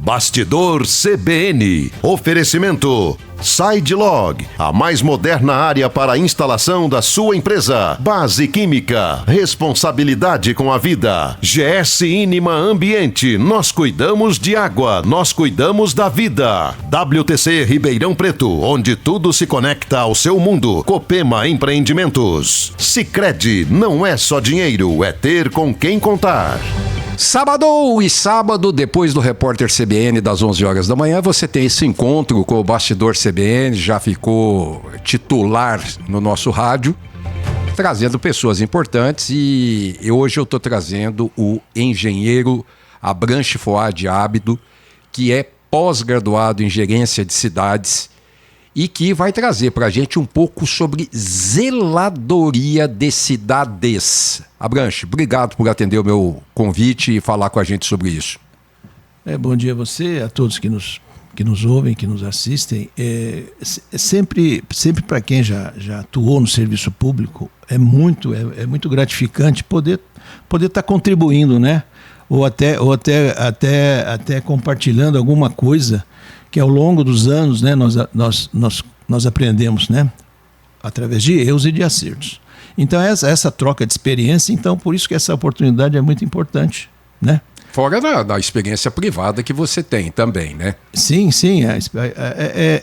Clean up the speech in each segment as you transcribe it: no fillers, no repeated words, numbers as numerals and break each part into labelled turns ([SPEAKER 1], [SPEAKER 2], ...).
[SPEAKER 1] Bastidor CBN. Oferecimento SideLog, a mais moderna área para a instalação da sua empresa. Base Química, responsabilidade com a vida. GS Inima Ambiente, nós cuidamos de água, nós cuidamos da vida. WTC Ribeirão Preto, onde tudo se conecta ao seu mundo. Copema Empreendimentos. Sicredi, não é só dinheiro, é ter com quem contar.
[SPEAKER 2] Sábado, depois do Repórter CBN das 11 horas da manhã, você tem esse encontro com o Bastidor CBN, já ficou titular no nosso rádio, trazendo pessoas importantes e hoje eu estou trazendo o engenheiro Abranche Foad Ábido, que é pós-graduado em gerência de cidades e que vai trazer para a gente um pouco sobre zeladoria de cidades. Abranche, obrigado por atender o meu convite e falar com a gente sobre isso.
[SPEAKER 3] Bom dia a você, a todos que nos ouvem, que nos assistem. Sempre para quem já atuou no serviço público, é muito gratificante poder estar contribuindo, né? Ou até compartilhando alguma coisa que ao longo dos anos, né, nós aprendemos, né, através de erros e de acertos. Então essa troca de experiência, então por isso que essa oportunidade é muito importante, né?
[SPEAKER 2] Fora da experiência privada que você tem também, né?
[SPEAKER 3] Sim,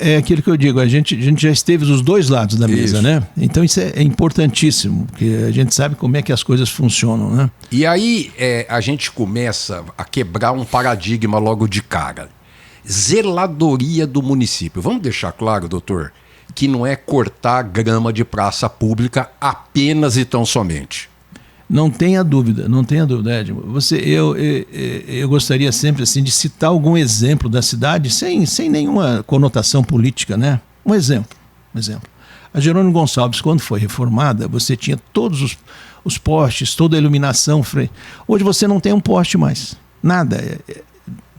[SPEAKER 3] é aquilo que eu digo, a gente já esteve dos dois lados da mesa, né? Então isso é importantíssimo, porque a gente sabe como é que as coisas funcionam, né?
[SPEAKER 2] E aí a gente começa a quebrar um paradigma logo de cara. Zeladoria do município. Vamos deixar claro, doutor, que não é cortar grama de praça pública apenas e tão somente.
[SPEAKER 3] Não tenha dúvida, Edmo. Eu gostaria sempre assim, de citar algum exemplo da cidade sem nenhuma conotação política, né? Um exemplo. A Jerônimo Gonçalves, quando foi reformada, você tinha todos os postes, toda a iluminação. Hoje você não tem um poste mais. Nada.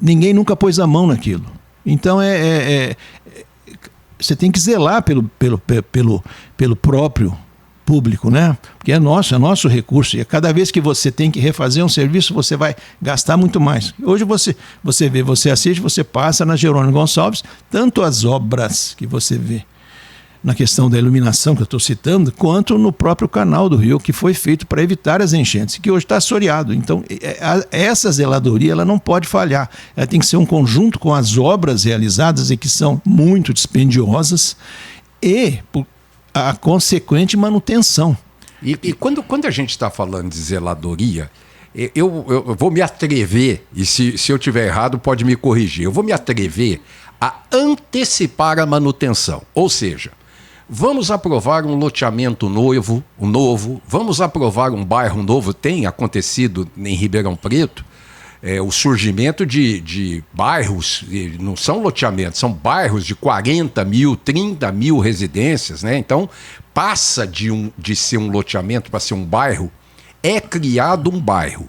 [SPEAKER 3] Ninguém nunca pôs a mão naquilo. Então você tem que zelar pelo próprio público, né? Porque é nosso recurso. E cada vez que você tem que refazer um serviço, você vai gastar muito mais. Hoje você assiste, você passa na Jerônimo Gonçalves, tanto as obras que você vê na questão da iluminação que eu estou citando, quanto no próprio canal do Rio, que foi feito para evitar as enchentes, que hoje está assoreado. Então, essa zeladoria ela não pode falhar. Ela tem que ser um conjunto com as obras realizadas e que são muito dispendiosas e a consequente manutenção.
[SPEAKER 2] E quando a gente está falando de zeladoria, eu vou me atrever, e se eu tiver errado pode me corrigir, eu vou me atrever a antecipar a manutenção. Ou seja, vamos aprovar um loteamento novo, vamos aprovar um bairro novo. Tem acontecido em Ribeirão Preto o surgimento de bairros, não são loteamentos, são bairros de 40 mil, 30 mil residências, né? Então passa de ser um loteamento para ser um bairro, é criado um bairro.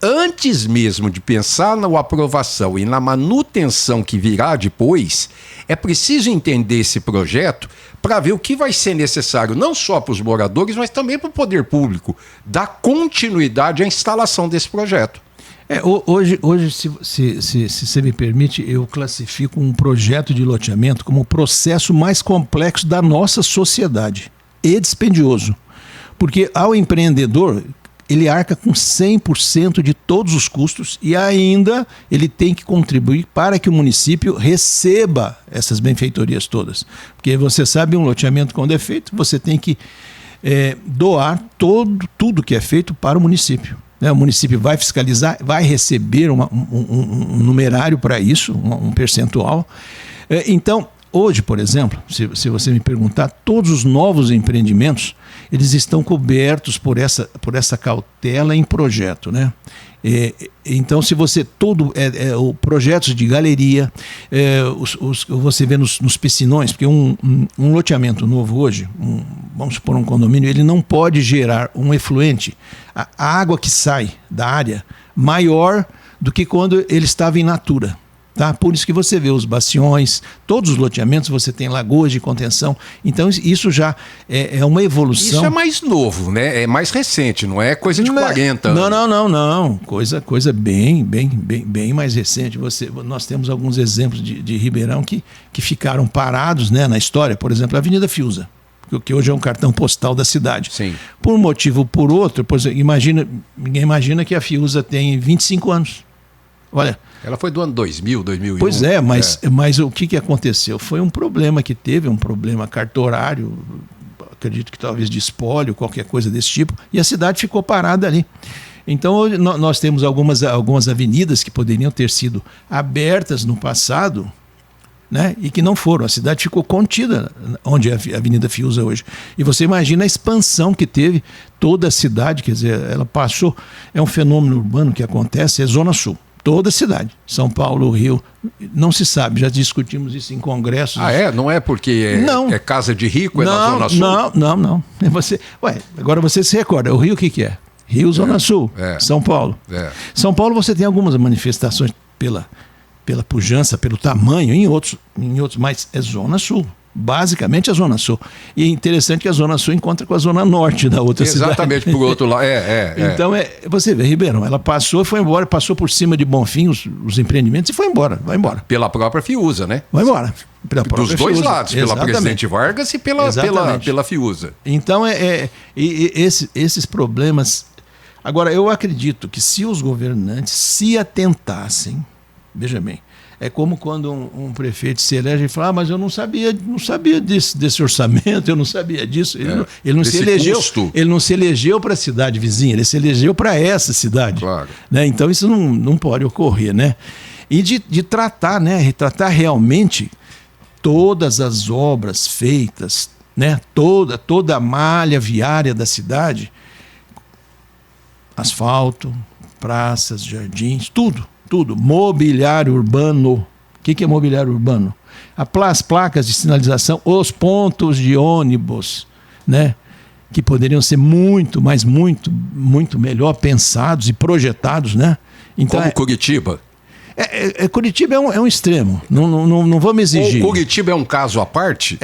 [SPEAKER 2] Antes mesmo de pensar na aprovação e na manutenção que virá depois, é preciso entender esse projeto para ver o que vai ser necessário, não só para os moradores, mas também para o poder público, dar continuidade à instalação desse projeto.
[SPEAKER 3] Hoje se você me permite, eu classifico um projeto de loteamento como o processo mais complexo da nossa sociedade e dispendioso. Porque ao empreendedor, ele arca com 100% de todos os custos e ainda ele tem que contribuir para que o município receba essas benfeitorias todas. Porque você sabe, um loteamento quando é feito, você tem que doar tudo que é feito para o município. O município vai fiscalizar, vai receber um numerário para isso, um percentual. Então, hoje, por exemplo, se você me perguntar, todos os novos empreendimentos, eles estão cobertos por essa cautela em projeto, né? Então, se você o projetos de galeria, você vê nos piscinões, porque um loteamento novo hoje, vamos supor um condomínio, ele não pode gerar um efluente, a água que sai da área maior do que quando ele estava in natura. Tá? Por isso que você vê os bastiões, todos os loteamentos você tem lagoas de contenção. Então isso já é uma evolução.
[SPEAKER 2] Isso é mais novo, né? É mais recente, não é coisa de 40 anos.
[SPEAKER 3] Não. Coisa bem mais recente. Nós temos alguns exemplos de Ribeirão que ficaram parados, né, na história. Por exemplo, a Avenida Fiuza, que hoje é um cartão postal da cidade.
[SPEAKER 2] Sim.
[SPEAKER 3] Por um motivo ou por outro, ninguém imagina que a Fiuza tem 25 anos. Olha,
[SPEAKER 2] ela foi do ano 2000, 2001.
[SPEAKER 3] Pois é, mas o que aconteceu? Foi um problema que teve, um problema cartorário, acredito que talvez de espólio, qualquer coisa desse tipo, e a cidade ficou parada ali. Então nós temos algumas avenidas que poderiam ter sido abertas no passado, né, e que não foram. A cidade ficou contida onde é a Avenida Fiuza hoje. E você imagina a expansão que teve toda a cidade, quer dizer, ela passou, é um fenômeno urbano que acontece, é Zona Sul. Toda a cidade. São Paulo, Rio, não se sabe, já discutimos isso em congressos.
[SPEAKER 2] Ah, é? Não é porque é casa de rico, é na Zona Sul?
[SPEAKER 3] Não. Agora você se recorda, o Rio o que é? Rio, Zona Sul, São Paulo. São Paulo você tem algumas manifestações pela pujança, pelo tamanho, em outros, mas é Zona Sul. Basicamente a Zona Sul. E é interessante que a Zona Sul encontra com a Zona Norte da outra cidade.
[SPEAKER 2] Exatamente, por outro lado.
[SPEAKER 3] Então, você vê, Ribeirão, ela passou, foi embora, passou por cima de Bonfim os empreendimentos e foi embora, vai embora.
[SPEAKER 2] Pela própria Fiuza, né?
[SPEAKER 3] Vai embora.
[SPEAKER 2] Dos dois lados, pela Presidente Vargas e pela Fiuza.
[SPEAKER 3] Então, esses problemas... Agora, eu acredito que se os governantes se atentassem, veja bem, é como quando um prefeito se elege e fala, mas eu não sabia desse orçamento, eu não sabia disso. Ele não se elegeu para a cidade vizinha, ele se elegeu para essa cidade.
[SPEAKER 2] Claro.
[SPEAKER 3] Né? Então isso não pode ocorrer, né? E de tratar, né? Retratar realmente todas as obras feitas, né? Toda a malha viária da cidade, asfalto, praças, jardins, tudo, mobiliário urbano. O que é mobiliário urbano? As placas de sinalização, os pontos de ônibus, né? Que poderiam ser muito melhor pensados e projetados, né? Então,
[SPEAKER 2] como Curitiba?
[SPEAKER 3] Curitiba é um extremo, não vamos exigir.
[SPEAKER 2] O Curitiba é um caso à parte?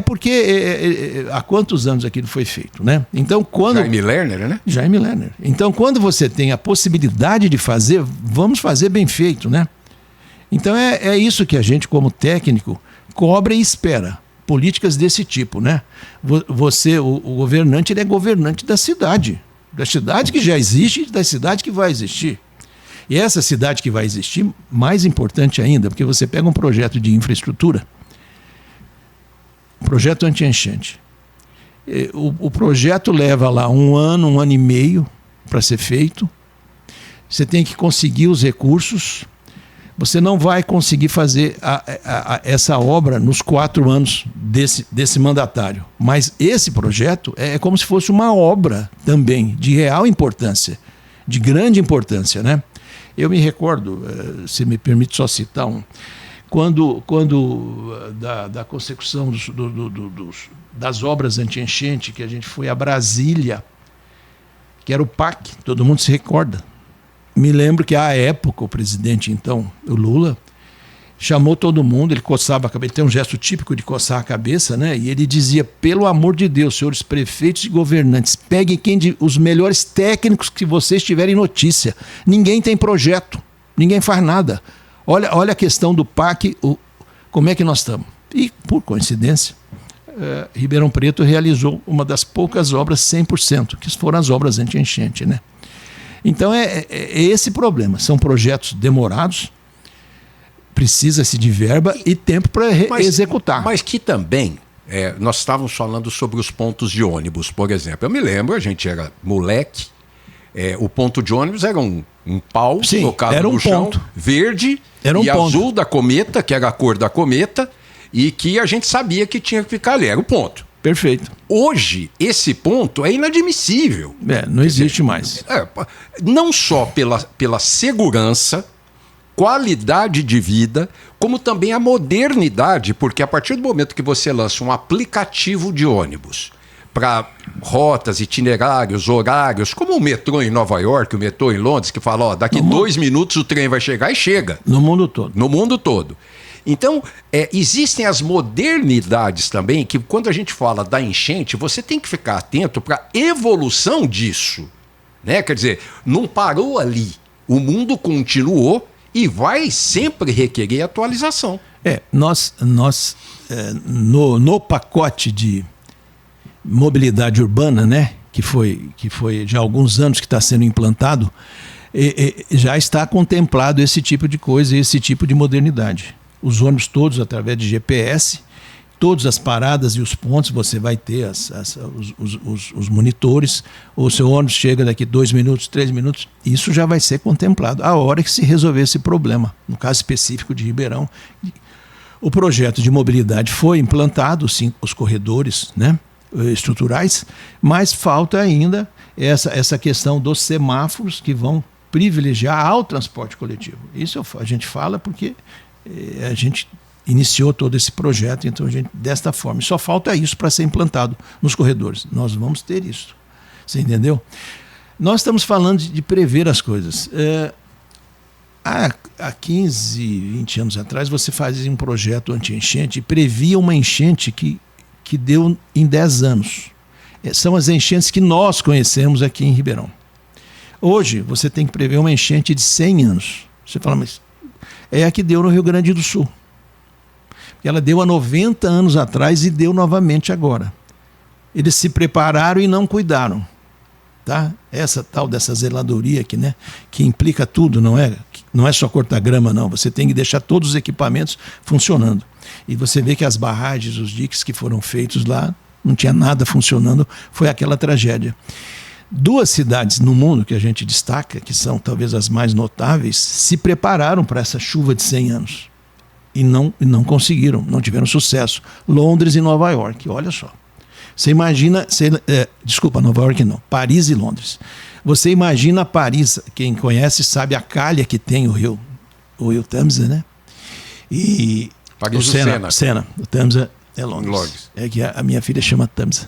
[SPEAKER 3] Porque há quantos anos aquilo foi feito, né? Então,
[SPEAKER 2] Jaime Lerner, né?
[SPEAKER 3] Jaime Lerner. Então, quando você tem a possibilidade de fazer, vamos fazer bem feito, né? Então, é isso que a gente, como técnico, cobra e espera. Políticas desse tipo, né? O governante, ele é governante da cidade que já existe e da cidade que vai existir. E essa cidade que vai existir, mais importante ainda, porque você pega um projeto de infraestrutura, um projeto anti-enchente. O projeto leva lá um ano e meio para ser feito. Você tem que conseguir os recursos. Você não vai conseguir fazer essa obra nos 4 anos desse mandatário. Mas esse projeto é como se fosse uma obra também de real importância, de grande importância, né? Eu me recordo, se me permite só citar quando da consecução das obras anti-enchente, que a gente foi a Brasília, que era o PAC, todo mundo se recorda. Me lembro que à época o presidente, então, o Lula, chamou todo mundo, ele coçava a cabeça, ele tem um gesto típico de coçar a cabeça, né? E ele dizia, pelo amor de Deus, senhores prefeitos e governantes, peguem os melhores técnicos que vocês tiverem notícia. Ninguém tem projeto, ninguém faz nada. Olha a questão do PAC, como é que nós estamos. E, por coincidência, Ribeirão Preto realizou uma das poucas obras 100%, que foram as obras anti-enchente, né? Então é esse problema, são projetos demorados, precisa-se de verba e tempo para executar.
[SPEAKER 2] Mas que também, nós estávamos falando sobre os pontos de ônibus, por exemplo. Eu me lembro, a gente era moleque, o ponto de ônibus era um pau colocado no chão, verde e azul da cometa, que era a cor da cometa, e que a gente sabia que tinha que ficar ali, era o ponto.
[SPEAKER 3] Perfeito.
[SPEAKER 2] Hoje, esse ponto é inadmissível.
[SPEAKER 3] Não existe mais.
[SPEAKER 2] Não só pela segurança, qualidade de vida, como também a modernidade, porque a partir do momento que você lança um aplicativo de ônibus, para rotas, itinerários, horários, como o metrô em Nova York, o metrô em Londres, que fala, daqui 2 minutos o trem vai chegar, e chega.
[SPEAKER 3] No mundo todo.
[SPEAKER 2] No mundo todo. Então, existem as modernidades também, que quando a gente fala da enchente, você tem que ficar atento para a evolução disso. Né? Quer dizer, não parou ali. O mundo continuou e vai sempre requerer atualização.
[SPEAKER 3] Nós no pacote de mobilidade urbana, né, que foi já há alguns anos que está sendo implantado, já está contemplado esse tipo de coisa, esse tipo de modernidade. Os ônibus todos através de GPS, todas as paradas e os pontos, você vai ter os monitores, o seu ônibus chega daqui 2 minutos, 3 minutos, isso já vai ser contemplado a hora que se resolver esse problema. No caso específico de Ribeirão, o projeto de mobilidade foi implantado, sim, os corredores, né, estruturais, mas falta ainda essa questão dos semáforos que vão privilegiar ao transporte coletivo. Isso a gente fala porque a gente iniciou todo esse projeto, então a gente, desta forma, só falta isso para ser implantado nos corredores. Nós vamos ter isso. Você entendeu? Nós estamos falando de prever as coisas. Há 15, 20 anos atrás, você fazia um projeto anti-enchente e previa uma enchente que deu em 10 anos. São as enchentes que nós conhecemos aqui em Ribeirão. Hoje, você tem que prever uma enchente de 100 anos. Você fala, mas é a que deu no Rio Grande do Sul. Ela deu há 90 anos atrás e deu novamente agora. Eles se prepararam e não cuidaram. Tá? Essa tal dessa zeladoria aqui, né, que implica tudo, não é só cortar grama, não. Você tem que deixar todos os equipamentos funcionando. E você vê que as barragens, os diques que foram feitos lá, não tinha nada funcionando, foi aquela tragédia. 2 cidades no mundo que a gente destaca, que são talvez as mais notáveis, se prepararam para essa chuva de 100 anos. E não conseguiram, não tiveram sucesso. Londres e Nova York, olha só. Você imagina, desculpa, Nova York não, Paris e Londres. Você imagina Paris, quem conhece sabe a calha que tem o rio Temse, né? E
[SPEAKER 2] Paris
[SPEAKER 3] o Sena. O Temse é Londres. É que a minha filha chama Temse.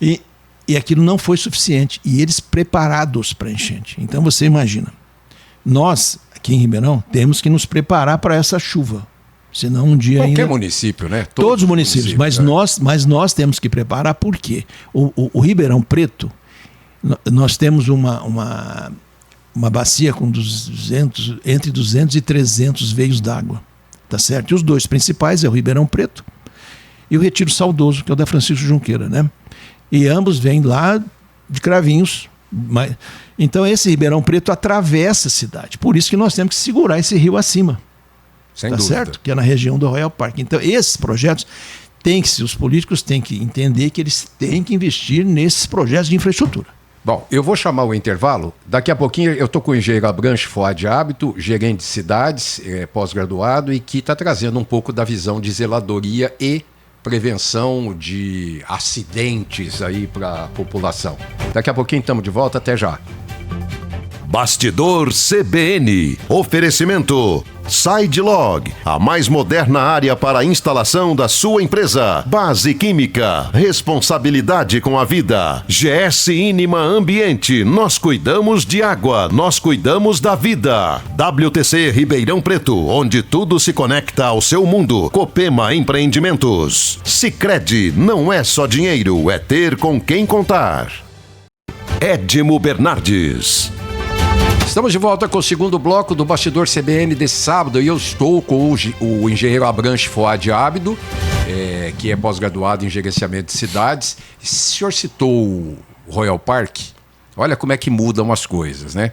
[SPEAKER 3] E aquilo não foi suficiente. E eles preparados para a enchente. Então você imagina, nós aqui em Ribeirão temos que nos preparar para essa chuva. Senão um dia
[SPEAKER 2] Qualquer
[SPEAKER 3] ainda...
[SPEAKER 2] município, né?
[SPEAKER 3] Todos os municípios. Mas nós temos que preparar por quê? O Ribeirão Preto, nós temos uma bacia com entre 200 e 300 veios d'água. Tá certo? E os 2 principais é o Ribeirão Preto e o Retiro Saudoso, que é o da Francisco Junqueira, né? E ambos vêm lá de Cravinhos. Então esse Ribeirão Preto atravessa a cidade. Por isso que nós temos que segurar esse rio acima.
[SPEAKER 2] Sem
[SPEAKER 3] tá
[SPEAKER 2] dúvida.
[SPEAKER 3] Certo? Que é na região do Royal Park. Então esses projetos os políticos têm que entender que eles têm que investir nesses projetos de infraestrutura.
[SPEAKER 2] Bom, eu vou chamar o intervalo. Daqui a pouquinho eu estou com o engenheiro Abranches Fuad Ábito, gerente de cidades, pós-graduado, e que está trazendo um pouco da visão de zeladoria e prevenção de acidentes aí para a população. Daqui a pouquinho estamos de volta, até já.
[SPEAKER 1] Bastidor CBN. Oferecimento SideLog, a mais moderna área para a instalação da sua empresa. Base Química, responsabilidade com a vida. GS Inima Ambiente, nós cuidamos de água, nós cuidamos da vida. WTC Ribeirão Preto, onde tudo se conecta ao seu mundo. Copema Empreendimentos. Sicredi, não é só dinheiro, é ter com quem contar. Edmo Bernardes.
[SPEAKER 2] Estamos de volta com o segundo bloco do Bastidor CBN desse sábado e eu estou com o engenheiro Abranches Fuad Ábito, que é pós-graduado em gerenciamento de cidades. O senhor citou o Royal Park, olha como é que mudam as coisas, né?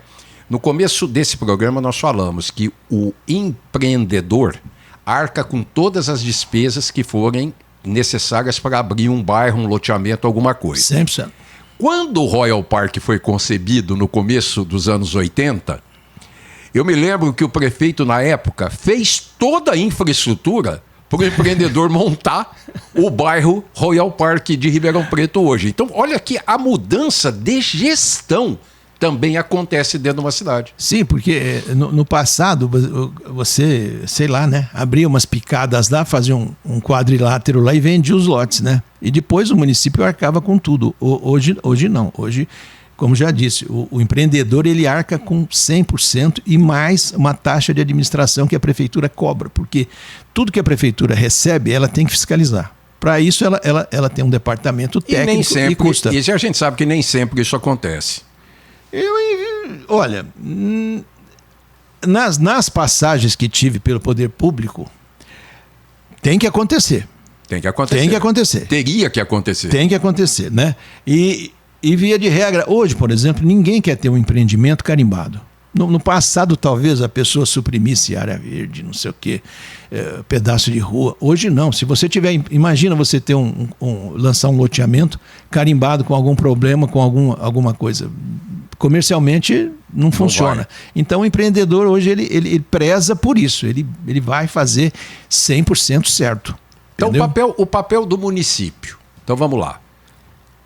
[SPEAKER 2] No começo desse programa nós falamos que o empreendedor arca com todas as despesas que forem necessárias para abrir um bairro, um loteamento, alguma coisa.
[SPEAKER 3] 100%.
[SPEAKER 2] Quando o Royal Park foi concebido no começo dos anos 80, eu me lembro que o prefeito na época fez toda a infraestrutura para o empreendedor montar o bairro Royal Park de Ribeirão Preto hoje. Então, olha que a mudança de gestão também acontece dentro de uma cidade.
[SPEAKER 3] Sim, porque no passado você, sei lá, né, abria umas picadas lá, fazia um quadrilátero lá e vendia os lotes, né? E depois o município arcava com tudo. Hoje não. Hoje, como já disse, o empreendedor ele arca com 100% e mais uma taxa de administração que a prefeitura cobra, porque tudo que a prefeitura recebe, ela tem que fiscalizar. Para isso, ela tem um departamento técnico
[SPEAKER 2] e nem sempre,
[SPEAKER 3] e custa.
[SPEAKER 2] E a gente sabe que nem sempre isso acontece.
[SPEAKER 3] Olha, nas passagens que tive pelo poder público, tem que acontecer.
[SPEAKER 2] Tem que acontecer.
[SPEAKER 3] Tem que acontecer.
[SPEAKER 2] Teria que acontecer.
[SPEAKER 3] Tem que acontecer, né? E via de regra, hoje, por exemplo, ninguém quer ter um empreendimento carimbado. No passado, talvez a pessoa suprimisse área verde, não sei o quê, pedaço de rua. Hoje não. Se você tiver, imagina você ter lançar um loteamento carimbado com algum problema, com alguma coisa. Comercialmente não funciona. Então o empreendedor hoje ele preza por isso. Ele vai fazer 100% certo.
[SPEAKER 2] Então
[SPEAKER 3] entendeu?
[SPEAKER 2] o papel do município. Então vamos lá.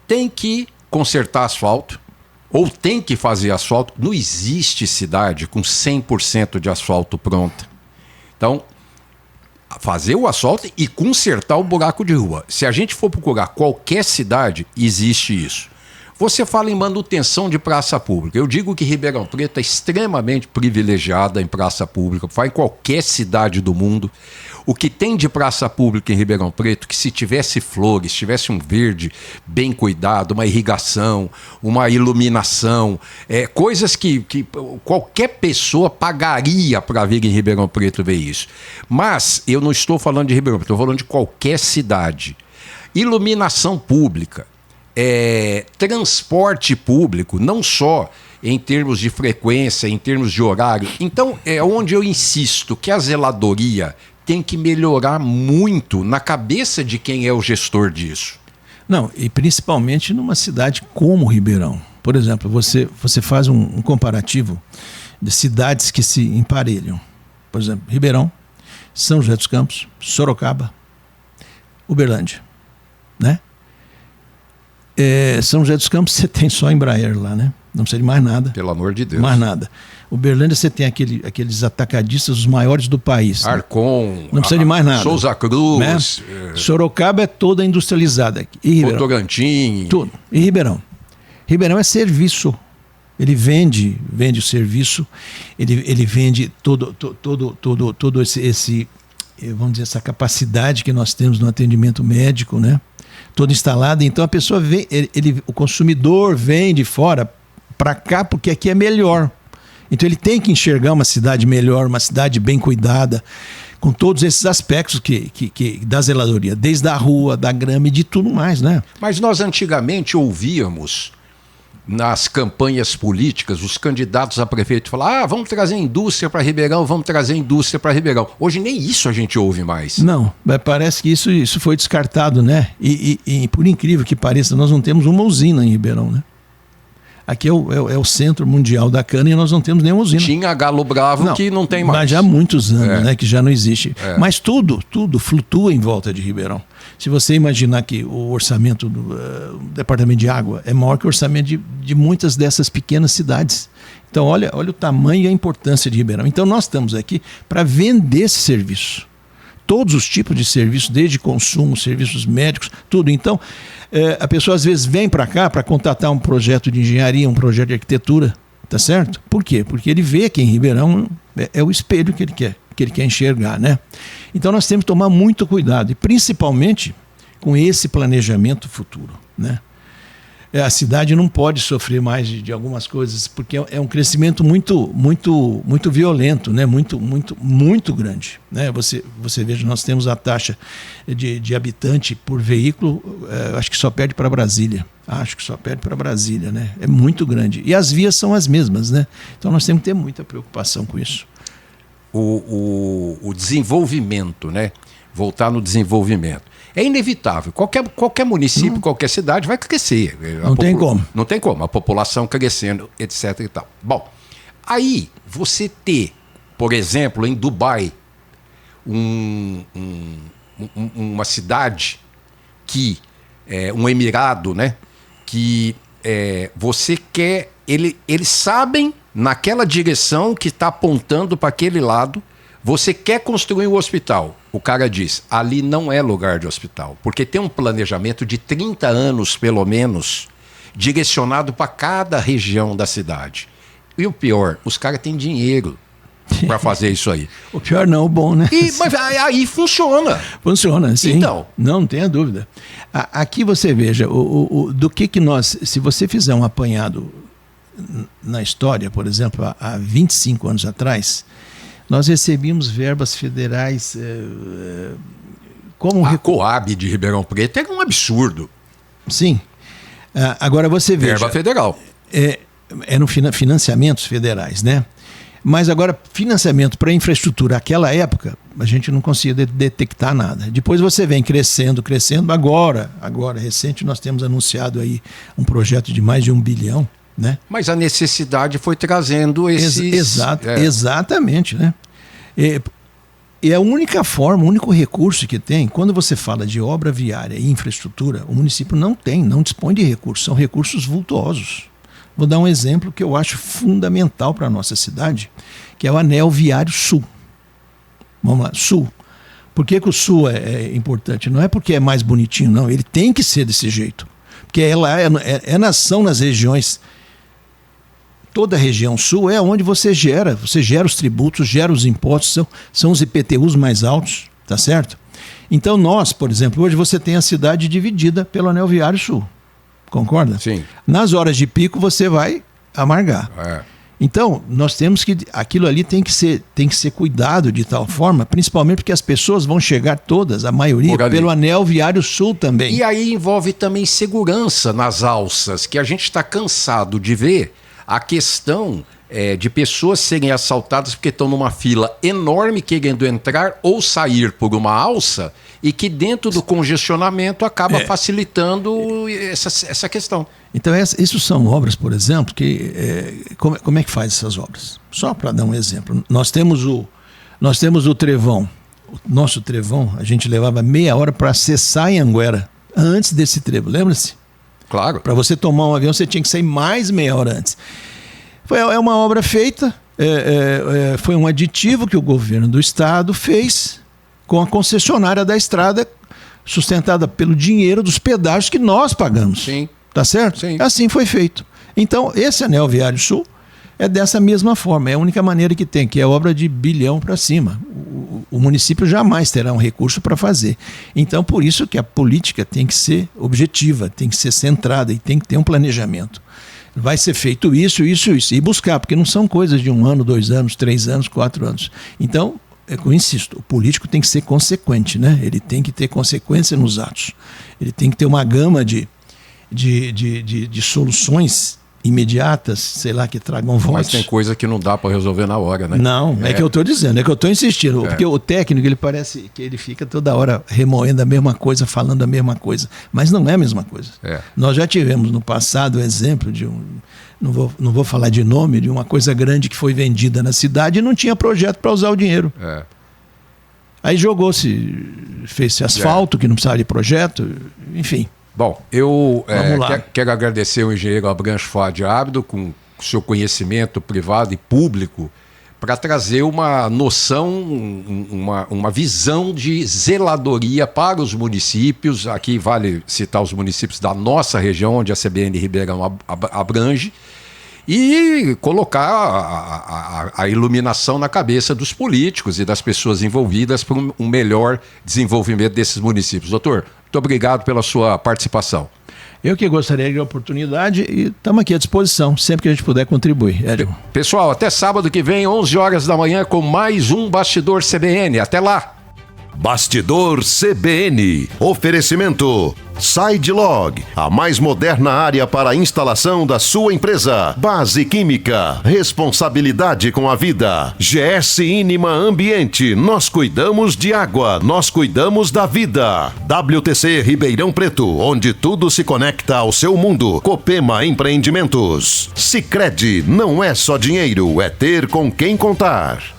[SPEAKER 2] Tem que consertar asfalto. Ou tem que fazer asfalto. Não existe cidade com 100% de asfalto pronta. Então, fazer o asfalto e consertar o buraco de rua. Se a gente for procurar qualquer cidade, existe isso. Você fala em manutenção de praça pública. Eu digo que Ribeirão Preto é extremamente privilegiada em praça pública. Vai em qualquer cidade do mundo. O que tem de praça pública em Ribeirão Preto, que se tivesse flores, tivesse um verde bem cuidado, uma irrigação, uma iluminação, coisas que qualquer pessoa pagaria para vir em Ribeirão Preto ver isso. Mas eu não estou falando de Ribeirão Preto, estou falando de qualquer cidade. Iluminação pública. Transporte público, não só em termos de frequência, em termos de horário. Então, é onde eu insisto que a zeladoria tem que melhorar muito na cabeça de quem é o gestor disso.
[SPEAKER 3] Não, e principalmente numa cidade como Ribeirão. Por exemplo, você faz um comparativo de cidades que se emparelham. Por exemplo, Ribeirão, São José dos Campos, Sorocaba, Uberlândia, né? São José dos Campos você tem só Embraer lá, né? Não precisa de mais nada.
[SPEAKER 2] Pelo amor de Deus.
[SPEAKER 3] Mais nada. Uberlândia você tem aqueles atacadistas os maiores do país.
[SPEAKER 2] Arcon.
[SPEAKER 3] Não precisa de mais nada.
[SPEAKER 2] Souza Cruz.
[SPEAKER 3] Né? Sorocaba é toda industrializada. E Ribeirão?
[SPEAKER 2] Votorantim.
[SPEAKER 3] Tudo. E Ribeirão? Ribeirão é serviço. Ele vende o serviço, ele vende todo esse, vamos dizer, essa capacidade que nós temos no atendimento médico, né? Toda instalada. Então a pessoa vem, o consumidor vem de fora para cá porque aqui é melhor. Então ele tem que enxergar uma cidade melhor, uma cidade bem cuidada, com todos esses aspectos que da zeladoria, desde a rua, da grama e de tudo mais, né?
[SPEAKER 2] Mas nós antigamente ouvíamos nas campanhas políticas os candidatos a prefeito falar: vamos trazer indústria para Ribeirão, vamos trazer indústria para Ribeirão. Hoje nem isso a gente ouve mais.
[SPEAKER 3] Não, parece que isso foi descartado, né? E por incrível que pareça, nós não temos uma usina em Ribeirão, né? Aqui é o centro mundial da cana e nós não temos nenhuma usina.
[SPEAKER 2] Tinha Galo Bravo que não tem mais.
[SPEAKER 3] Mas já há muitos anos, né, que já não existe. Mas tudo flutua em volta de Ribeirão. Se você imaginar que o orçamento do Departamento de Água é maior que o orçamento de muitas dessas pequenas cidades. Então olha o tamanho e a importância de Ribeirão. Então nós estamos aqui para vender esse serviço. Todos os tipos de serviços, desde consumo, serviços médicos, tudo. Então, a pessoa às vezes vem para cá para contratar um projeto de engenharia, um projeto de arquitetura, tá certo? Por quê? Porque ele vê que em Ribeirão é o espelho que ele quer enxergar, né? Então nós temos que tomar muito cuidado, e principalmente com esse planejamento futuro, né? A cidade não pode sofrer mais de algumas coisas, porque é um crescimento muito violento, né? Muito grande, né? Você veja, nós temos a taxa de habitante por veículo, acho que só perde para Brasília. Né? É muito grande. E as vias são as mesmas, né? Então nós temos que ter muita preocupação com isso.
[SPEAKER 2] O desenvolvimento, né? Voltar no desenvolvimento. É inevitável. Qualquer município, qualquer cidade vai crescer.
[SPEAKER 3] Não tem como.
[SPEAKER 2] Não tem como. A população crescendo, etc. e tal. Bom, aí você ter, por exemplo, em Dubai, uma cidade um emirado, né? Que você quer... Eles sabem naquela direção que está apontando para aquele lado. Você quer construir um hospital. O cara diz, ali não é lugar de hospital. Porque tem um planejamento de 30 anos, pelo menos, direcionado para cada região da cidade. E o pior, os caras têm dinheiro para fazer isso aí.
[SPEAKER 3] O pior não, o bom, né?
[SPEAKER 2] Mas aí funciona.
[SPEAKER 3] Funciona, sim.
[SPEAKER 2] Então.
[SPEAKER 3] Não tenha dúvida. Aqui você veja, do que nós... Se você fizer um apanhado na história, por exemplo, há 25 anos atrás, nós recebíamos verbas federais como...
[SPEAKER 2] A Coab de Ribeirão Preto era um absurdo.
[SPEAKER 3] Sim. Agora você veja...
[SPEAKER 2] Verba federal.
[SPEAKER 3] Eram financiamentos federais, né? Mas agora, financiamento para infraestrutura, naquela época, a gente não conseguia detectar nada. Depois você vem crescendo. Agora, recente, nós temos anunciado aí um projeto de mais de 1 bilhão, né?
[SPEAKER 2] Mas a necessidade foi trazendo esses...
[SPEAKER 3] Exatamente, né? E a única forma, o único recurso que tem, quando você fala de obra viária e infraestrutura, o município não dispõe de recursos, são recursos vultuosos. Vou dar um exemplo que eu acho fundamental para a nossa cidade, que é o Anel Viário Sul. Vamos lá, Sul. Por que o Sul é importante? Não é porque é mais bonitinho, não. Ele tem que ser desse jeito. Porque ela nação nas regiões. Toda a região Sul é onde você gera os tributos, gera os impostos, são os IPTUs mais altos, tá certo? Então nós, por exemplo, hoje você tem a cidade dividida pelo Anel Viário Sul. Concorda?
[SPEAKER 2] Sim.
[SPEAKER 3] Nas horas de pico você vai amargar. Então, nós temos que... Aquilo ali tem que ser cuidado de tal forma, principalmente porque as pessoas vão chegar todas, a maioria, pelo Anel Viário Sul também.
[SPEAKER 2] E aí envolve também segurança nas alças, que a gente está cansado de ver a questão de pessoas serem assaltadas porque estão numa fila enorme querendo entrar ou sair por uma alça e que dentro do congestionamento acaba facilitando essa questão.
[SPEAKER 3] Então, isso são obras, por exemplo, que... como é que faz essas obras? Só para dar um exemplo. Nós temos o Trevão. O nosso Trevão, a gente levava meia hora para acessar Anhanguera, antes desse trevo, lembra-se?
[SPEAKER 2] Claro.
[SPEAKER 3] Para você tomar um avião, você tinha que sair mais meia hora antes. É uma obra feita, foi um aditivo que o governo do estado fez com a concessionária da estrada, sustentada pelo dinheiro dos pedágios que nós pagamos.
[SPEAKER 2] Sim.
[SPEAKER 3] Tá certo?
[SPEAKER 2] Sim.
[SPEAKER 3] Assim foi feito. Então, esse Anel Viário Sul é dessa mesma forma. É a única maneira que tem, que é obra de bilhão para cima. O município jamais terá um recurso para fazer. Então, por isso que a política tem que ser objetiva, tem que ser centrada e tem que ter um planejamento. Vai ser feito isso. E buscar, porque não são coisas de 1 ano, 2 anos, 3 anos, 4 anos. Então, eu insisto, o político tem que ser consequente, né? Ele tem que ter consequência nos atos. Ele tem que ter uma gama de soluções imediatas, sei lá, que tragam votos.
[SPEAKER 2] Mas tem coisa que não dá para resolver na hora, né?
[SPEAKER 3] Não, é que eu estou dizendo, é que eu estou insistindo. Porque o técnico, ele parece que ele fica toda hora remoendo a mesma coisa, falando a mesma coisa. Mas não é a mesma coisa. Nós já tivemos no passado o exemplo de não vou falar de nome, de uma coisa grande que foi vendida na cidade e não tinha projeto para usar o dinheiro. Aí fez-se asfalto, que não precisava de projeto, enfim.
[SPEAKER 2] Bom, eu quero agradecer ao engenheiro Abranches Fuad Abdo, com seu conhecimento privado e público, para trazer uma noção, uma visão de zeladoria para os municípios. Aqui vale citar os municípios da nossa região, onde a CBN Ribeirão abrange, e colocar a iluminação na cabeça dos políticos e das pessoas envolvidas para um melhor desenvolvimento desses municípios. Doutor, muito obrigado pela sua participação.
[SPEAKER 3] Eu que gostaria de oportunidade e estamos aqui à disposição, sempre que a gente puder contribuir.
[SPEAKER 2] Pessoal, até sábado que vem, 11 horas da manhã, com mais um Bastidor CBN. Até lá!
[SPEAKER 1] Bastidor CBN. Oferecimento SideLog, a mais moderna área para a instalação da sua empresa. Base Química, responsabilidade com a vida. GS Inima Ambiente, nós cuidamos de água, nós cuidamos da vida. WTC Ribeirão Preto, onde tudo se conecta ao seu mundo. Copema Empreendimentos. Sicredi, não é só dinheiro, é ter com quem contar.